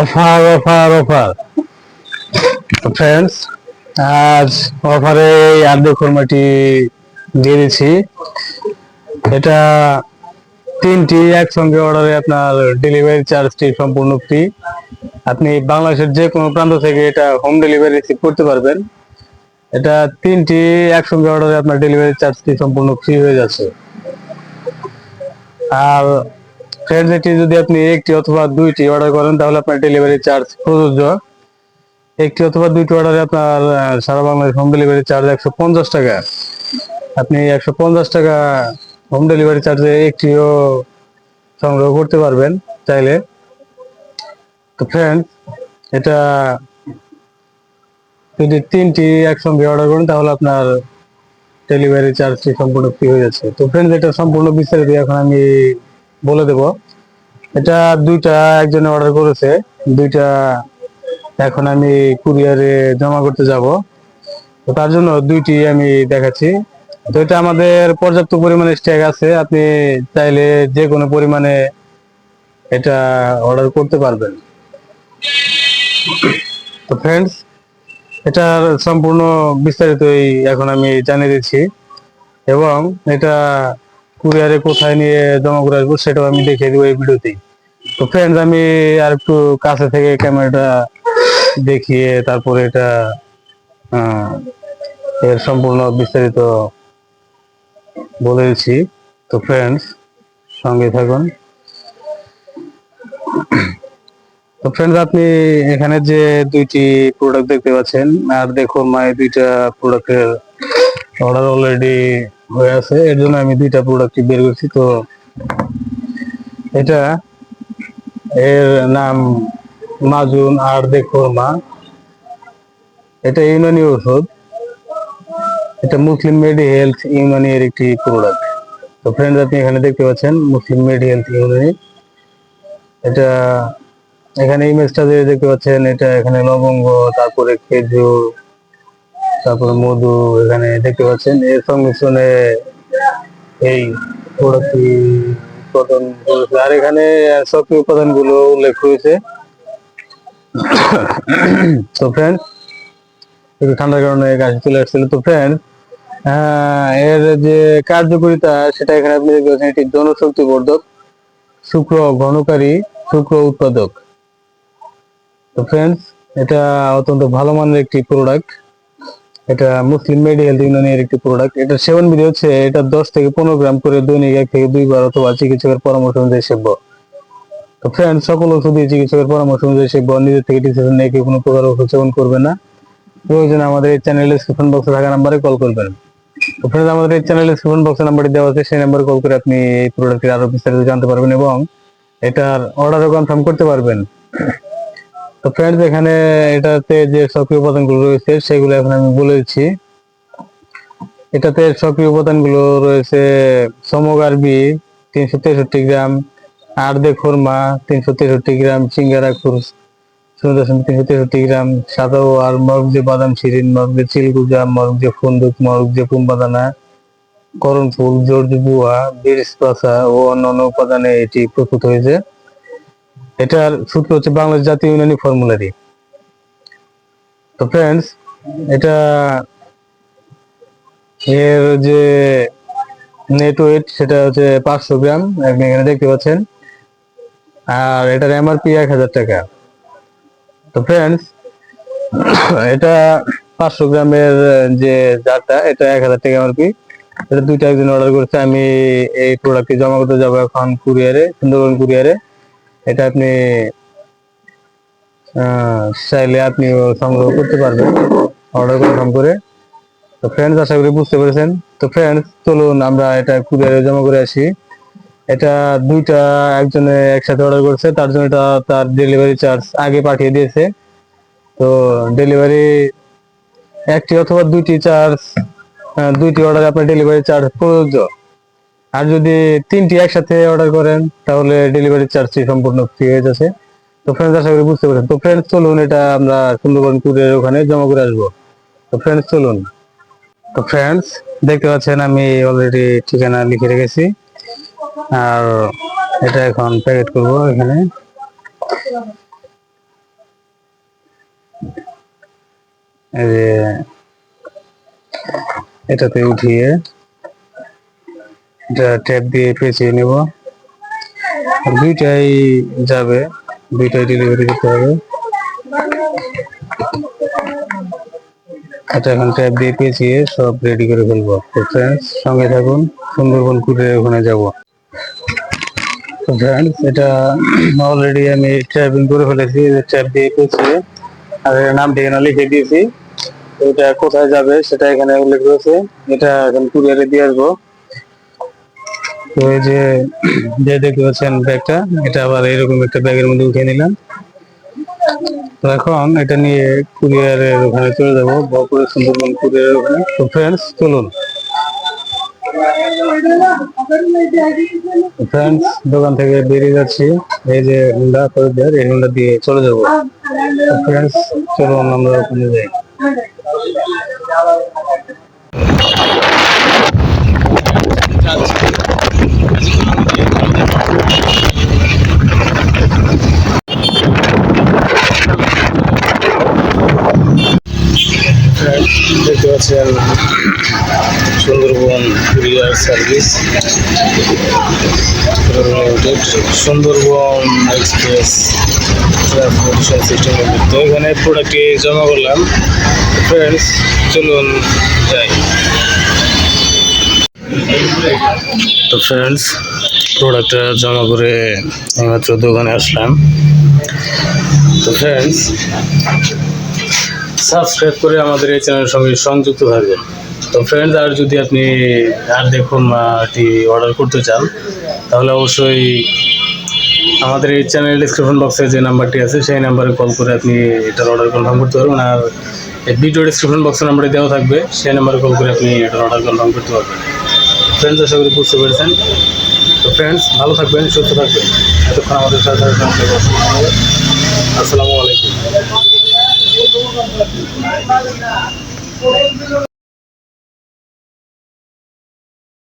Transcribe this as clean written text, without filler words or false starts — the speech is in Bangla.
অফার অফার অফার ফ্রেন্ডস, আজ অফারে আদ্য খুরমাটি দিয়ে দিচ্ছি। এটা তিনটি একসঙ্গে অর্ডারে আপনার ডেলিভারি চার্জটি সম্পূর্ণ ফ্রি। আপনি বাংলাদেশের যে কোনো প্রান্ত থেকে এটা হোম ডেলিভারি রিসিভ করতে পারবেন। এটা তিনটি একসঙ্গে অর্ডারে আপনার ডেলিভারি চার্জটি সম্পূর্ণ ফ্রি হয়ে যাচ্ছে। আর ফ্রেন্ডস, এটি যদি আপনি একটি অথবা দুইটি অর্ডার করেন তাহলে আপনার ডেলিভারি চার্জ প্রযোজ্য। একটি অথবা দুইটি অর্ডারে আপনার সারা বাংলাদেশ হোম ডেলিভারি চার্জ 150 টাকা। আপনি 150 টাকা হোম ডেলিভারি চার্জে একটিও সংগ্রহ করতে পারবেন চাইলে। তো ফ্রেন্ড, এটা যদি তিনটি একসঙ্গে অর্ডার করেন তাহলে আপনার ডেলিভারি চার্জটি সম্পূর্ণ ফ্রি হয়ে যাচ্ছে। তো ফ্রেন্ড, এটা সম্পূর্ণ বিস্তারিত এখন আমি বলে দেব। এটা দুইটা একজনে অর্ডার করেছে, দুইটা এখন আমি কুরিয়ারে জমা করতে যাব। তো তার জন্য দুইটি আমি দেখাচ্ছি। তো এটা আমাদের পর্যাপ্ত পরিমাণে স্টক আছে, আপনি চাইলে যে কোনো পরিমাণে এটা অর্ডার করতে পারবেন। তো ফ্রেন্ডস, এটার সম্পূর্ণ বিস্তারিতই এখন আমি জানিয়ে দিচ্ছি এবং এটা কুরিয়ারে কোথায় নিয়ে জমা করে আসবো সেটাও আমি দেখিয়ে দেবো এই ভিডিওতেই। তো ফ্রেন্ডস, আমি আর একটু কাছে থেকে ক্যামেরাটা দেখিয়ে তারপরে এটা এর সম্পূর্ণ বিস্তারিত বলে দিচ্ছি। তো ফ্রেন্ডস, সঙ্গে থাকুন। তো ফ্রেন্ডস, আপনি এখানে যে দুইটি প্রোডাক্ট দেখতে পাচ্ছেন, আর দেখুন দুইটা প্রোডাক্টের অর্ডার অলরেডি হয়ে আছে, এর জন্য আমি দুইটা প্রোডাক্ট বের করছি। তো এটা এর নাম মাজুন আর দেখুন মা, এটা ইউনানি ওষুধ। এটা মুসলিম মেডি হেলথ ইউনানি এর একটি প্রোডাক্ট। তো ফ্রেন্ডস, আপনি এখানে দেখতে পাচ্ছেন মুসলিম মেডি হেলথ ইউনানি। এটা এখানে ইমেজটা দিয়ে দেখতে পাচ্ছেন, এটা এখানে লবঙ্গ, তারপরে খেজুর, তারপরে মধু এখানে দেখতে পাচ্ছেন। এর সংমিশ্রণে এই প্রোডাক্টটি উৎপাদন করেছে, আর এখানে সক্রিয় উপাদানগুলো উল্লেখ রয়েছে। তো ফ্রেন্ড, একটু ঠান্ডার কারণে কাশি চলে আসছিল। তো ফ্রেন্ড, এর যে কার্যকারিতা সেটা এখানে আপনি দেখতে পাচ্ছেন, এটি জনশক্তি বর্ধক, শুক্র ঘনকারী, শুক্র উৎপাদক। তো ফ্রেন্ডস, এটা অত্যন্ত ভালো মানের একটি প্রোডাক্ট। এটা মুসলিম মেডি হেলথ ইউনিয়নের একটি প্রোডাক্ট। এটা সেবন বিধি হচ্ছে এটা 10 থেকে 15 গ্রাম করে দৈনিক 1 থেকে 2 বার অথবা চিকিৎসকের পরামর্শ অনুযায়ী সেব্য। তো ফ্রেন্ডস, সকল ওষুধই চিকিৎসকের পরামর্শ অনুযায়ী সেব্য, নিজের থেকে ডিসিশন নিয়ে কেউ কোনো প্রকার ওষুধ সেবন করবে না। প্রয়োজনে আমাদের এই চ্যানেলের ডেসক্রিপশন বক্সে থাকা নাম্বারে কল করবেন। তো ফ্রেন্ডস, আমাদের এই চ্যানেলের ডেসক্রিপশন বক্সে নাম্বারটি দেওয়া আছে, সেই নাম্বারে কল করে আপনি এই প্রোডাক্টের আরো বিস্তারিত জানতে পারবেন এবং এটার অর্ডারও কনফার্ম করতে পারবেন। তো ফ্রেন্ডস, এখানে এটাতে যে সক্রিয় উপাদানগুলো রয়েছে সেগুলো এখন আমি বলে দিচ্ছি। এটাতে সক্রিয় উপাদানগুলো রয়েছে সমগারবি 363 গ্রাম, আর্দে খোরমা 363 গ্রাম, সিঙ্গারা খুর 363 গ্রাম, সাদা আর মরগজে বাদাম শিরিন, মরগজে চিলগুজা, মরগজে ফুন্দুক, মরগজে কুমবাদানা, করণ ফুল, জর্জ বুয়া, বীরস্পাসা ও অন্যান্য উপাদানে এটি প্রস্তুত হয়েছে। এটার সূত্র হচ্ছে বাংলাদেশ জাতীয় ইউনানি ফর্মুলারি। তো ফ্রেন্ডস, এটা এর যে নেট ওয়েট সেটা হচ্ছে 500 গ্রাম, আপনি এখানে দেখতে পাচ্ছেন। আর এটার এমআরপি 1000 টাকা। তো ফ্রেন্ডস, এটা 500 গ্রামের যে জারটা, এটা 1000 টাকা এমআরপি। এটা দুইটা একজন অর্ডার করেছে। আমি এই প্রোডাক্টটি জমা করতে যাবো এখন কুরিয়ারে, সুন্দরবন কুরিয়ারে। এটা আপনি চাইলে আপনিও সংগ্রহ করতে পারবেন অর্ডার কনফার্ম করে। তো ফ্রেন্ডস, আশা করি বুঝতে পেরেছেন। তো ফ্রেন্ডস, চলুন আমরা এটা কুরিয়ারে জমা করে আসি। এটা দুইটা একজনে একসাথে অর্ডার করেছে, তার জন্য এটা তার ডেলিভারি চার্জ আগে পাঠিয়ে দিয়েছে। তো ডেলিভারি একটি অথবা দুইটি অর্ডারে আপনার ডেলিভারি চার্জ প্রযোজ্য। আর যদি তিনটি একসাথে অর্ডার করেন তাহলে ডেলিভারি চার্জটি সম্পূর্ণ ফ্রি হয়ে যাচ্ছে। তো ফ্রেন্ডস, আশা করি বুঝতে পেরেছেন। তো ফ্রেন্ডস, চলুন এটা আমরা সুন্দরবন কুরিয়ারের ওখানে জমা করে আসবো। তো ফ্রেন্ডস, চলুন। তো ফ্রেন্ডস, দেখতে পাচ্ছেন আমি অলরেডি ঠিকানা লিখে রেখেছি। আর এটা এখন প্যাকেট করব এখানে। এই যে এটাতে উঠিয়ে এটা ট্যাপ দিয়ে পেঁচিয়ে নেব। দুইটাই যাবে, দুইটাই ডেলিভারি দিতে হবে। এটা এখন ট্যাপ দিয়ে পেঁচিয়ে সব রেডি করে ফেলবো। তো ফ্রেন্ডস সঙ্গে থাকুন, সুন্দরবন ঘুরে ওখানে যাবো। তো ফ্রেন্ডস এটা অলরেডি আমি ট্যাপিং করে ফেলেছি, ট্যাপ দিয়ে পেঁচিয়ে আর নাম ঠিকানা লিখে দিয়েছি। এটা কোথায় যাবে সেটা এখানে উল্লেখ রয়েছে। এটা এখন কুরিয়ারে দিয়ে আসবো। তো এই যে দেখতে পাচ্ছেন ব্যাগটা, এটা আবার এরকম একটা ব্যাগের মধ্যে উঠিয়ে নিলাম। তো এখন এটা নিয়ে কুরিয়ারের ওখানে চলে যাবো, বগুড়া সুন্দরবন কুরিয়ারের ওখানে। তো ফ্রেন্ডস চলুন। ফ্রেন্ডস দোকান থেকে বেরিয়ে যাচ্ছি, এই যে হুন্ডা খরিদ্দার, এই হুন্ডা দিয়ে চলে যাবো। ফ্রেন্ডস চলুন আমরা ওখানে যাই। দেখতে পাচ্ছেন Sundarban courier service limited, Sundarban express transportation system limited. তো এখানে প্রোডাক্টটি জমা করলাম। ফ্রেন্ডস চলুন যাই। তো ফ্রেন্ডস প্রোডাক্টটা জমা করে এইমাত্র দোকানে আসলাম। তো ফ্রেন্ডস সাবস্ক্রাইব করে আমাদের এই চ্যানেলের সঙ্গে সংযুক্ত থাকবেন। তো ফ্রেন্ডস আর যদি আপনি আর দেখুন এটি অর্ডার করতে চান তাহলে অবশ্যই আমাদের এই চ্যানেল ডিসক্রিপশন বক্সে যে নাম্বারটি আছে সেই নাম্বারে কল করে আপনি এটার অর্ডার কনফার্ম করতে পারবেন। আর এই ভিডিও ডিসক্রিপশন বক্সের নাম্বারে দেওয়া থাকবে, সেই নাম্বারে কল করে আপনি এটার অর্ডার কনফার্ম করতে পারবেন। ফ্রেন্ডস আশা করি বুঝতে পেরেছেন। তো ফ্রেন্ডস ভালো থাকবেন, সুস্থ থাকবেন। এতক্ষণ আমাদের সাথে আসসালামু আলাইকুম।